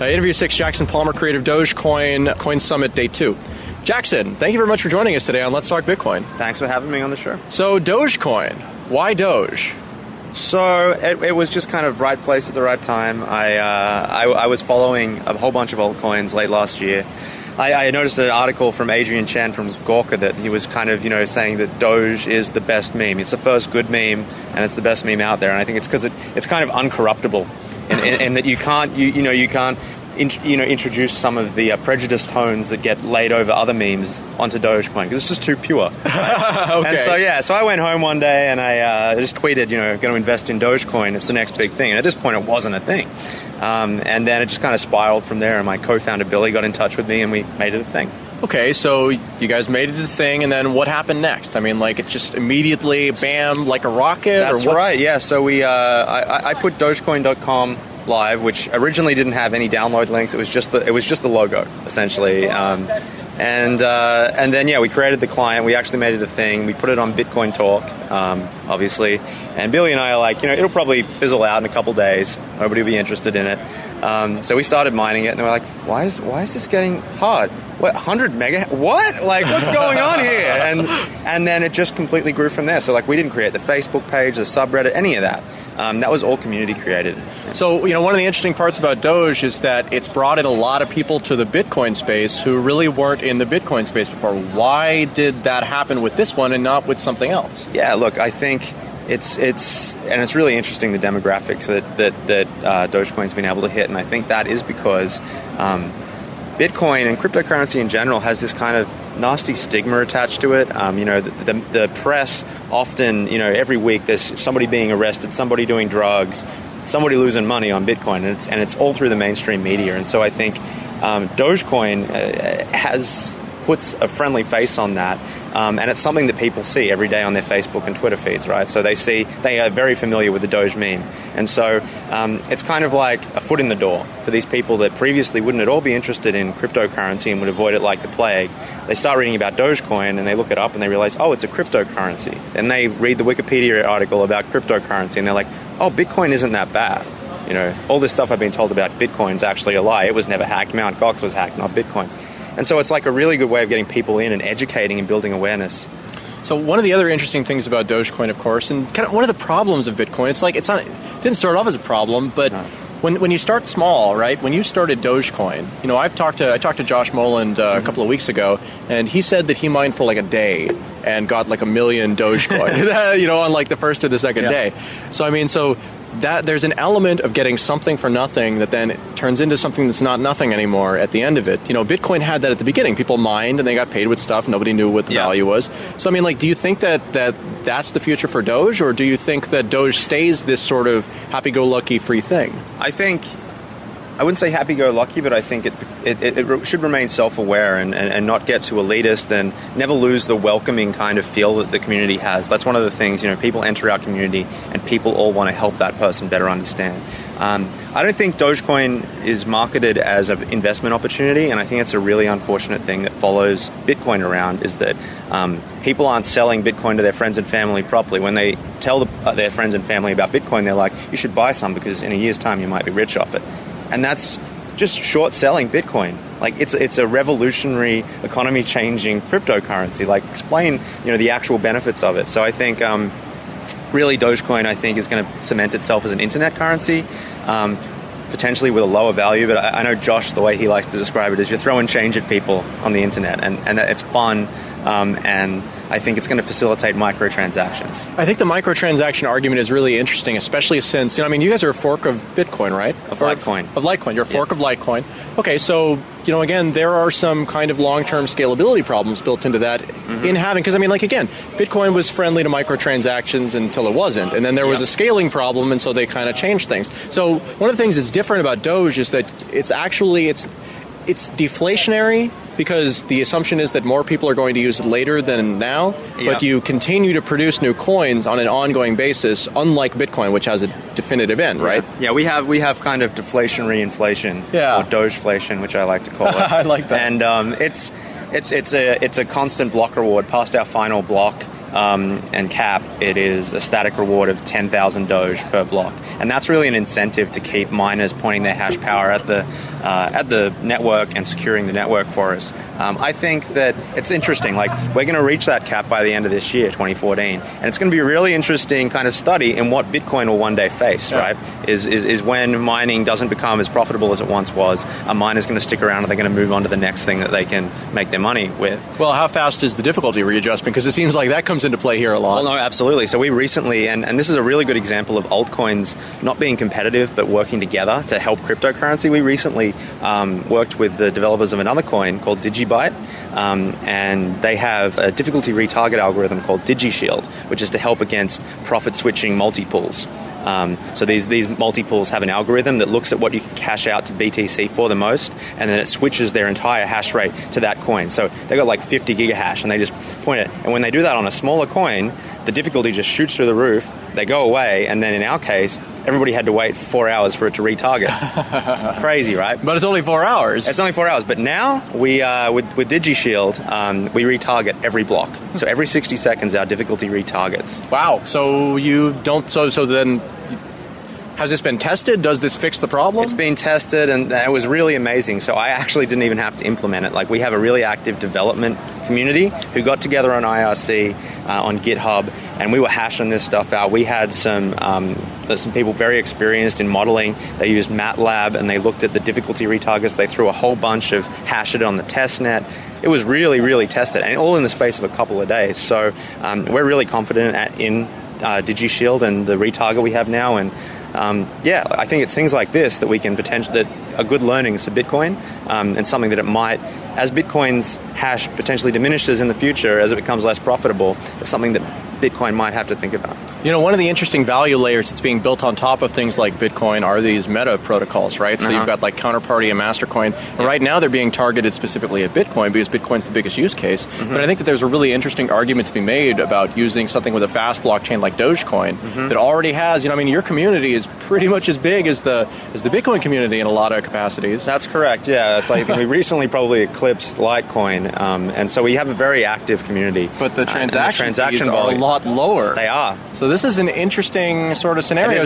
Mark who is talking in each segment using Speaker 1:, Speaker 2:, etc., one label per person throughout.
Speaker 1: Interview 6, Jackson Palmer, creator of Dogecoin, Coin Summit Day 2. Jackson, thank you very much for joining us today on Let's Talk Bitcoin.
Speaker 2: Thanks for having me on the show.
Speaker 1: So, Dogecoin, why Doge?
Speaker 2: So it was just kind of right place at the right time. I was following a whole bunch of altcoins late last year. I noticed an article from Adrian Chen from Gawker that he was kind of, saying that Doge is the best meme. It's the first good meme, and it's the best meme out there. And I think it's because it's kind of uncorruptible, and that you can't introduce some of the prejudice tones that get laid over other memes onto Dogecoin because it's just too pure. Right?
Speaker 1: Okay.
Speaker 2: And so I went home one day and I just tweeted, going to invest in Dogecoin. It's the next big thing. And at this point, it wasn't a thing. And then it just kind of spiraled from there. And my co-founder Billy got in touch with me, and we made it a thing.
Speaker 1: Okay, so you guys made it a thing, and then what happened next? I mean, it just immediately, bam, like a rocket?
Speaker 2: That's right, yeah. So I put Dogecoin.com live, which originally didn't have any download links. It was just the logo, essentially. And then we created the client. We actually made it a thing. We put it on Bitcoin Talk, obviously. And Billy and I are like, it'll probably fizzle out in a couple days. Nobody will be interested in it. So we started mining it, and we're like, why is this getting hard? What, 100 mega? What? What's going on here? And then it just completely grew from there. So we didn't create the Facebook page, the subreddit, any of that. That was all community created.
Speaker 1: So, one of the interesting parts about Doge is that it's brought in a lot of people to the Bitcoin space who really weren't in the Bitcoin space before. Why did that happen with this one and not with something else?
Speaker 2: Yeah, look, I think it's really interesting, the demographics that Dogecoin's been able to hit, and I think that is because Bitcoin and cryptocurrency in general has this kind of nasty stigma attached to it. The press often, every week there's somebody being arrested, somebody doing drugs, somebody losing money on Bitcoin, and it's all through the mainstream media. And so I think Dogecoin puts a friendly face on that, and it's something that people see every day on their Facebook and Twitter feeds, right? So they are very familiar with the Doge meme, and so it's kind of like a foot in the door for these people that previously wouldn't at all be interested in cryptocurrency and would avoid it like the plague. They start reading about Dogecoin and they look it up and they realize, oh, it's a cryptocurrency. And they read the Wikipedia article about cryptocurrency and they're like, oh, Bitcoin isn't that bad. All this stuff I've been told about Bitcoin is actually a lie. It was never hacked. Mt. Gox was hacked, not Bitcoin. And so it's like a really good way of getting people in and educating and building awareness.
Speaker 1: So one of the other interesting things about Dogecoin, of course, and kind of one of the problems of Bitcoin, it didn't start off as a problem, but when you start small, right? When you started Dogecoin, I talked to Josh Moland a couple of weeks ago, and he said that he mined for a day and got 1 million Dogecoin, on the first or the second day. So that there's an element of getting something for nothing that then turns into something that's not nothing anymore at the end of it. Bitcoin had that at the beginning. People mined and they got paid with stuff. Nobody knew what the value was. So, do you think that's the future for Doge, or do you think that Doge stays this sort of happy-go-lucky free thing?
Speaker 2: I wouldn't say happy-go-lucky, but I think it should remain self-aware and not get too elitist and never lose the welcoming kind of feel that the community has. That's one of the things, people enter our community and people all want to help that person better understand. I don't think Dogecoin is marketed as an investment opportunity, and I think it's a really unfortunate thing that follows Bitcoin around, is that people aren't selling Bitcoin to their friends and family properly. When they tell their friends and family about Bitcoin, they're like, you should buy some because in a year's time you might be rich off it. And that's just short-selling Bitcoin. It's a revolutionary, economy-changing cryptocurrency. Explain, the actual benefits of it. So I think, really, Dogecoin, I think, is going to cement itself as an internet currency, potentially with a lower value. But I know Josh, the way he likes to describe it, is you're throwing change at people on the internet, and it's fun, and I think it's going to facilitate microtransactions.
Speaker 1: I think the microtransaction argument is really interesting, especially since, you guys are a fork of Bitcoin, right?
Speaker 2: Of Litecoin.
Speaker 1: Of Litecoin. You're a fork of Litecoin. Okay, so, again, there are some kind of long-term scalability problems built into that in having, because, again, Bitcoin was friendly to microtransactions until it wasn't, and then there was a scaling problem, and so they kind of changed things. So one of the things that's different about Doge is that it's deflationary, because the assumption is that more people are going to use it later than now, but you continue to produce new coins on an ongoing basis, unlike Bitcoin, which has a definitive end, right?
Speaker 2: Yeah, we have kind of deflationary inflation, or Dogeflation, which I like to call it.
Speaker 1: I like that.
Speaker 2: And it's a constant block reward. Past our final block, and cap, it is a static reward of 10,000 Doge per block. And that's really an incentive to keep miners pointing their hash power at the network and securing the network for us. I think that it's interesting. Like, we're going to reach that cap by the end of this year, 2014. And it's going to be a really interesting kind of study in what Bitcoin will one day face, right? Is when mining doesn't become as profitable as it once was, a miner's going to stick around and they're going to move on to the next thing that they can make their money with.
Speaker 1: Well, how fast is the difficulty readjustment? Because it seems like that comes into play here a lot.
Speaker 2: Well, no, absolutely. So we recently, and this is a really good example of altcoins not being competitive but working together to help cryptocurrency. We recently worked with the developers of another coin called Digibyte, and they have a difficulty retarget algorithm called DigiShield, which is to help against profit-switching multi-pools. So these multi-pools have an algorithm that looks at what you can cash out to BTC for the most, and then it switches their entire hash rate to that coin. So they got like 50 gigahash, and they just point it. And when they do that on a smaller coin, the difficulty just shoots through the roof. They go away, and then in our case, everybody had to wait 4 hours for it to retarget. Crazy, right?
Speaker 1: But it's only 4 hours.
Speaker 2: It's only 4 hours. But now, we with DigiShield, we retarget every block. So every 60 seconds, our difficulty retargets.
Speaker 1: Wow. So you don't... So then... Has this been tested? Does this fix the problem?
Speaker 2: It's been tested, and it was really amazing. So I actually didn't even have to implement it. Like, we have a really active development community who got together on IRC, on GitHub, and we were hashing this stuff out. We had some people very experienced in modeling. They used MATLAB, and they looked at the difficulty retargets. They threw a whole bunch of hashing on the testnet. It was really, really tested, and all in the space of a couple of days. So we're really confident in DigiShield and the retarget we have now, and I think it's things like this that we can that are good learnings for Bitcoin, and something that it might, as Bitcoin's hash potentially diminishes in the future, as it becomes less profitable, it's something that Bitcoin might have to think about.
Speaker 1: You know, one of the interesting value layers that's being built on top of things like Bitcoin are these meta protocols, right? So you've got like Counterparty and Mastercoin. And right now they're being targeted specifically at Bitcoin because Bitcoin's the biggest use case. But I think that there's a really interesting argument to be made about using something with a fast blockchain like Dogecoin that already has, your community is pretty much as big as the Bitcoin community in a lot of capacities.
Speaker 2: That's correct, yeah. It's like we recently probably eclipsed Litecoin, and so we have a very active community.
Speaker 1: But the transaction fees are a lot lower.
Speaker 2: They are.
Speaker 1: So this is an interesting sort of scenario.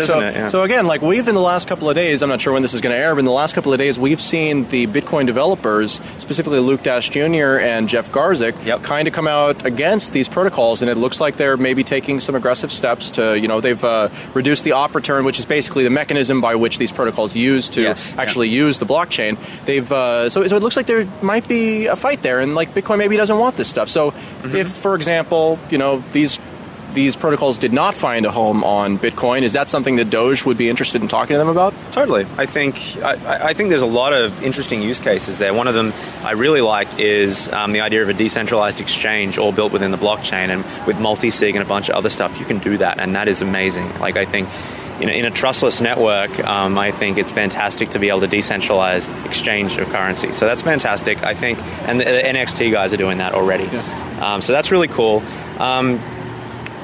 Speaker 1: So again, like we've in the last couple of days, I'm not sure when this is going to air, but in the last couple of days, we've seen the Bitcoin developers, specifically Luke Dash Jr. and Jeff Garzik, kind of come out against these protocols, and it looks like they're maybe taking some aggressive steps to, they've reduced the op return, which is basically the mechanism by which these protocols use to actually use the blockchain. They've so it looks like there might be a fight there, and like Bitcoin maybe doesn't want this stuff. So if, for example, these protocols did not find a home on Bitcoin, is that something that Doge would be interested in talking to them about?
Speaker 2: Totally. I think there's a lot of interesting use cases there. One of them I really like is the idea of a decentralized exchange all built within the blockchain, and with multi-sig and a bunch of other stuff, you can do that, and that is amazing. Like, I think in a trustless network, I think it's fantastic to be able to decentralize exchange of currency. So that's fantastic, I think, and the NXT guys are doing that already. So that's really cool.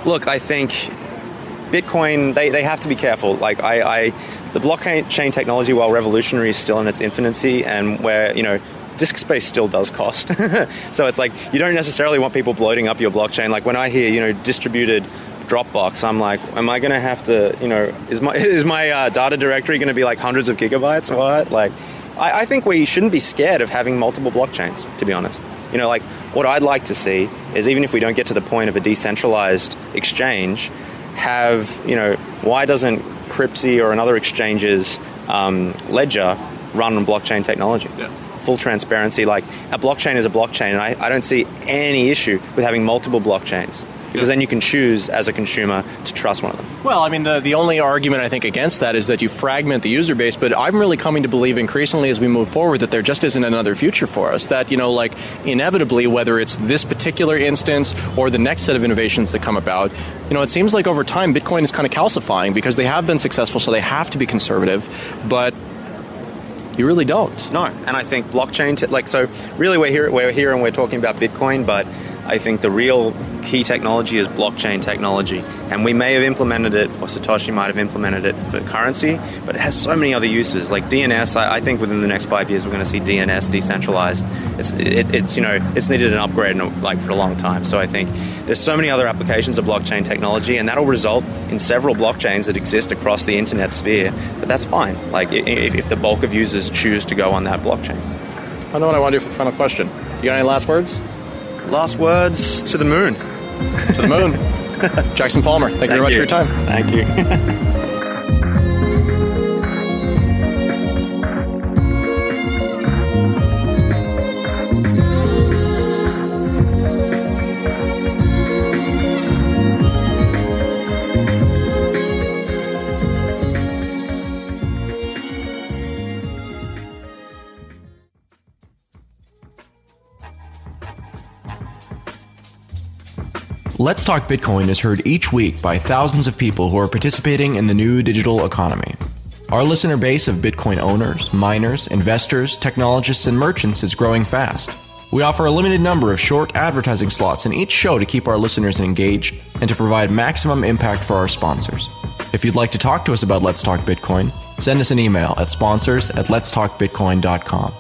Speaker 2: Look, I think Bitcoin, they have to be careful. Like, the blockchain technology, while revolutionary, is still in its infancy, and where, disk space still does cost. So it's like, you don't necessarily want people bloating up your blockchain. Like, when I hear, distributed Dropbox, I'm like, am I going to have to, is my data directory going to be like hundreds of gigabytes? What? Like, I think we shouldn't be scared of having multiple blockchains, to be honest. What I'd like to see is, even if we don't get to the point of a decentralized exchange, why doesn't Cryptsy or another exchange's ledger run on blockchain technology? Full transparency. Like, a blockchain is a blockchain, and I don't see any issue with having multiple blockchains. Because then you can choose, as a consumer, to trust one of them. Well,
Speaker 1: I mean, the only argument I think against that is that you fragment the user base, but I'm really coming to believe increasingly as we move forward that there just isn't another future for us. That, inevitably, whether it's this particular instance or the next set of innovations that come about, it seems like over time Bitcoin is kind of calcifying because they have been successful, so they have to be conservative, but you really don't.
Speaker 2: No, and I think blockchain, so really we're here and we're talking about Bitcoin, but I think the real key technology is blockchain technology. And we may have implemented it, or Satoshi might have implemented it for currency, but it has so many other uses. Like DNS, I think within the next 5 years we're going to see DNS decentralized. It's needed an upgrade for a long time. So I think there's so many other applications of blockchain technology, and that'll result in several blockchains that exist across the internet sphere. But that's fine. Like if the bulk of users choose to go on that blockchain.
Speaker 1: I know what I want to do for the final question. You got any last words?
Speaker 2: Last words, to the moon.
Speaker 1: To the moon. Jackson Palmer, thank you very much for your time.
Speaker 2: Thank you.
Speaker 1: Let's Talk Bitcoin is heard each week by thousands of people who are participating in the new digital economy. Our listener base of Bitcoin owners, miners, investors, technologists, and merchants is growing fast. We offer a limited number of short advertising slots in each show to keep our listeners engaged and to provide maximum impact for our sponsors. If you'd like to talk to us about Let's Talk Bitcoin, send us an email at sponsors@letstalkbitcoin.com.